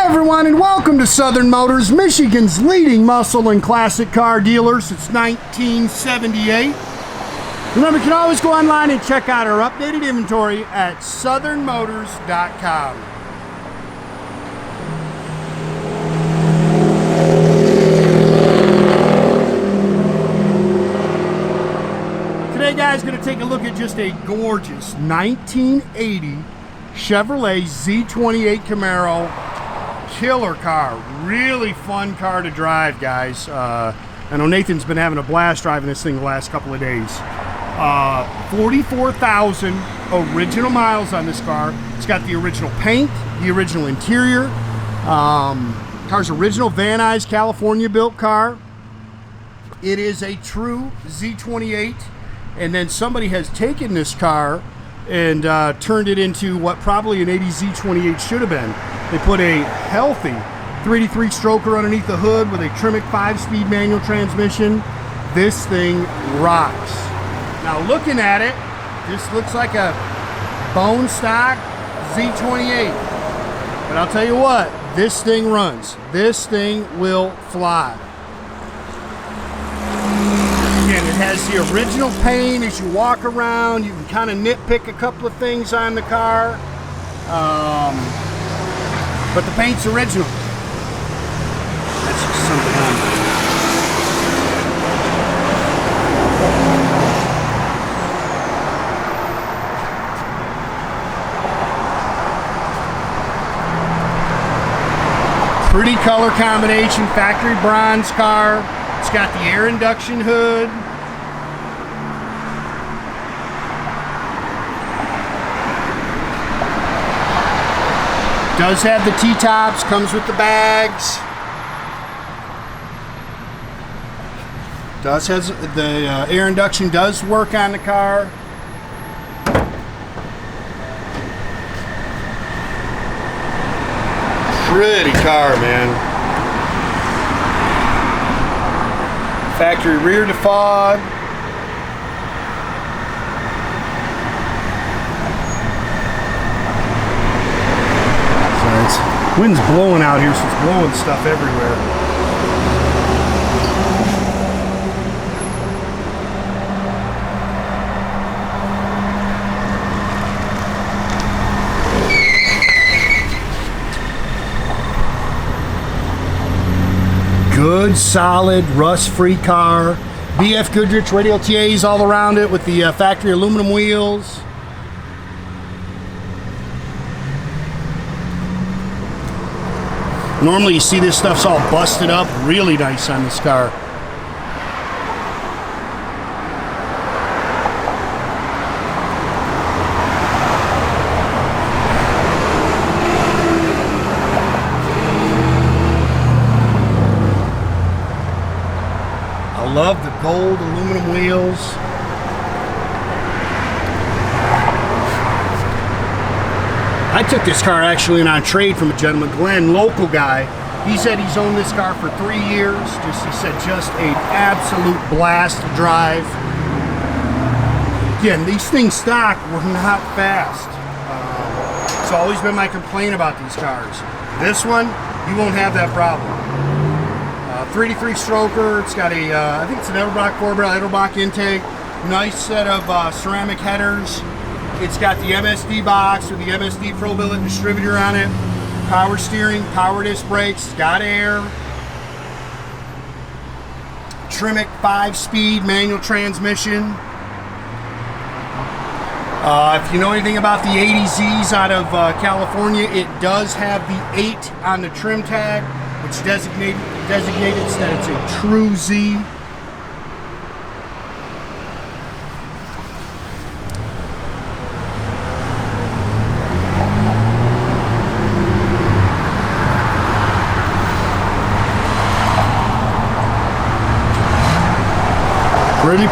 everyone, and welcome to Southern Motors, Michigan's leading muscle and classic car dealer since 1978. Remember, you can always go online and check out our updated inventory at southernmotors.com. Today, guys, going to take a look at just a gorgeous 1980 Chevrolet Z28 Camaro. Killer car, really fun car to drive, guys. I know Nathan's been having a blast driving this thing the last couple of days. 44,000 original miles on this car. It's got the original paint, the original interior. Car's original Van Nuys California built car. It is a true Z28, and then somebody has taken this car and turned it into what probably an 80 Z28 should have been. They put a healthy 383 stroker underneath the hood with a Tremec 5-speed manual transmission. This thing rocks. Now looking at it, this looks like a bone stock Z28. But I'll tell you what, this thing runs. This thing will fly. Again, it has the original paint. As you walk around, you can kind of nitpick a couple of things on the car. But the paint's original. That's just something on there. Pretty color combination, factory bronze car. It's got the air induction hood. Does have the T-tops, comes with the bags. Does has the air induction does work on the car. Pretty car, man. Factory rear defog. Wind's blowing out here, so it's blowing stuff everywhere. Good, solid, rust-free car. BF Goodrich Radial T's all around it with the factory aluminum wheels. Normally you see this stuff's all busted up, really nice on this car. I love the gold aluminum wheels. I took this car actually in on trade from a gentleman, Glenn, local guy. He said he's owned this car for 3 years. He said just an absolute blast to drive. Again, these things stock were not fast. It's always been my complaint about these cars. This one, you won't have that problem. 383 stroker. It's got a, I think it's an Edelbrock 4-barrel Edelbrock intake. Nice set of ceramic headers. It's got the MSD box with the MSD Pro Billet distributor on it. Power steering, power disc brakes, got air. Tremec 5-speed manual transmission. If you know anything about the 80Zs out of California, it does have the 8 on the trim tag, which designated that it's a true Z.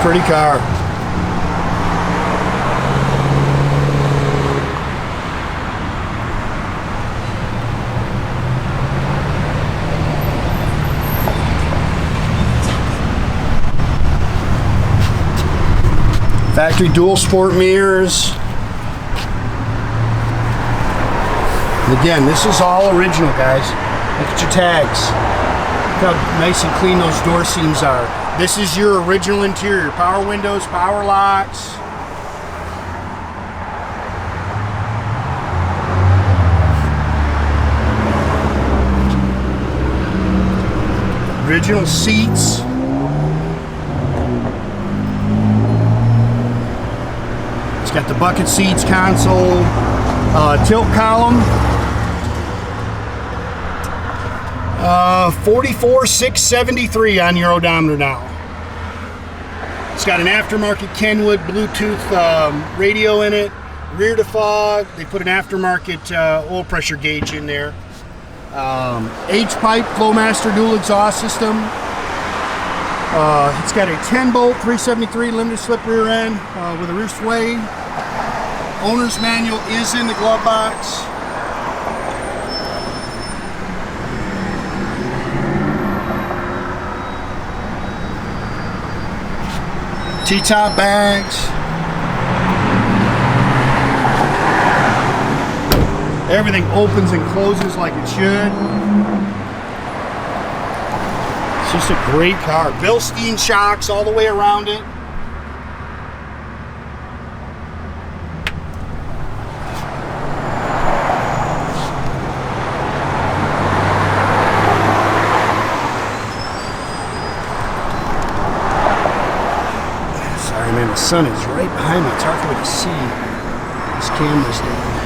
Pretty car. Factory dual sport mirrors. And again, this is all original, guys. Look at your tags. Look how nice and clean those door seams are. This is your original interior. Power windows, power locks. Original seats. It's got the bucket seats, console, tilt column. 44,673 on your odometer now. It's got an aftermarket Kenwood Bluetooth radio in it, rear defog. They put an aftermarket oil pressure gauge in there. H-pipe Flowmaster dual exhaust system. It's got a 10-bolt 373 limited slip rear end with a rear sway. Owner's manual is in the glove box. T-top bags. Everything opens and closes like it should. It's just a great car. Billstein shocks all the way around it. Sorry, man, the sun is right behind me. It's hard for me to see. This camera's down.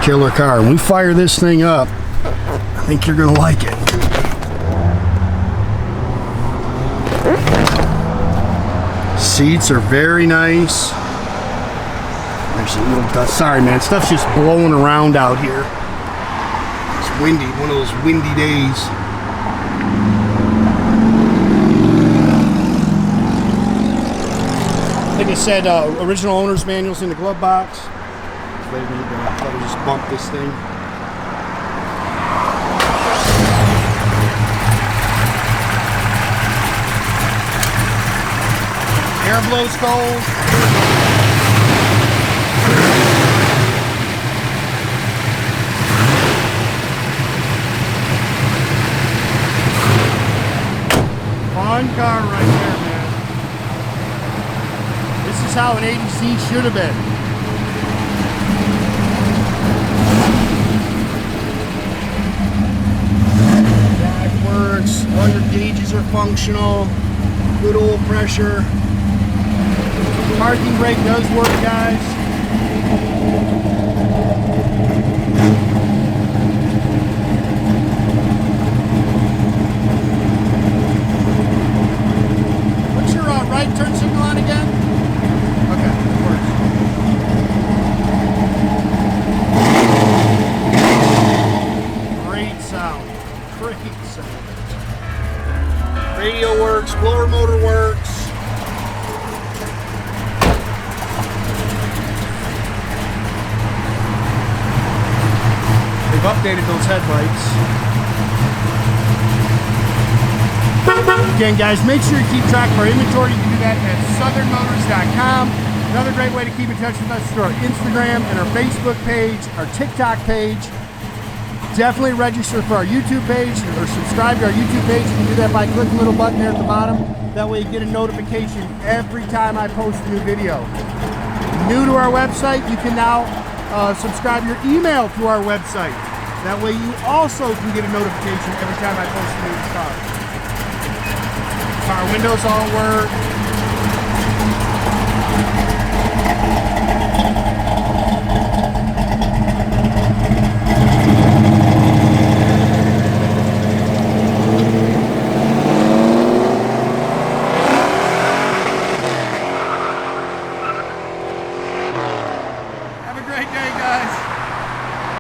Killer car. When we fire this thing up, I think you're gonna like it. Seats are very nice. There's a little dust. Sorry, man, stuff's just blowing around out here. It's windy, one of those windy days. Like I said, original owner's manuals in the glove box. Let me just bump this thing. Air blows cold. Fun car right there, man. This is how an 80C should have been. All your gauges are functional. Good oil pressure. Parking brake does work, guys. What's your right turn signal on again? Okay, it works. Great sound. Great sound. Radio works, blower motor works. They've updated those headlights. Again, guys, make sure you keep track of our inventory. You can do that at southernmotors.com. Another great way to keep in touch with us is through our Instagram and our Facebook page, our TikTok page. Definitely register for our YouTube page or subscribe to our YouTube page. You can do that by clicking the little button there at the bottom. That way you get a notification every time I post a new video. New to our website, you can now subscribe your email to our website. That way you also can get a notification every time I post a new car. Car windows all work.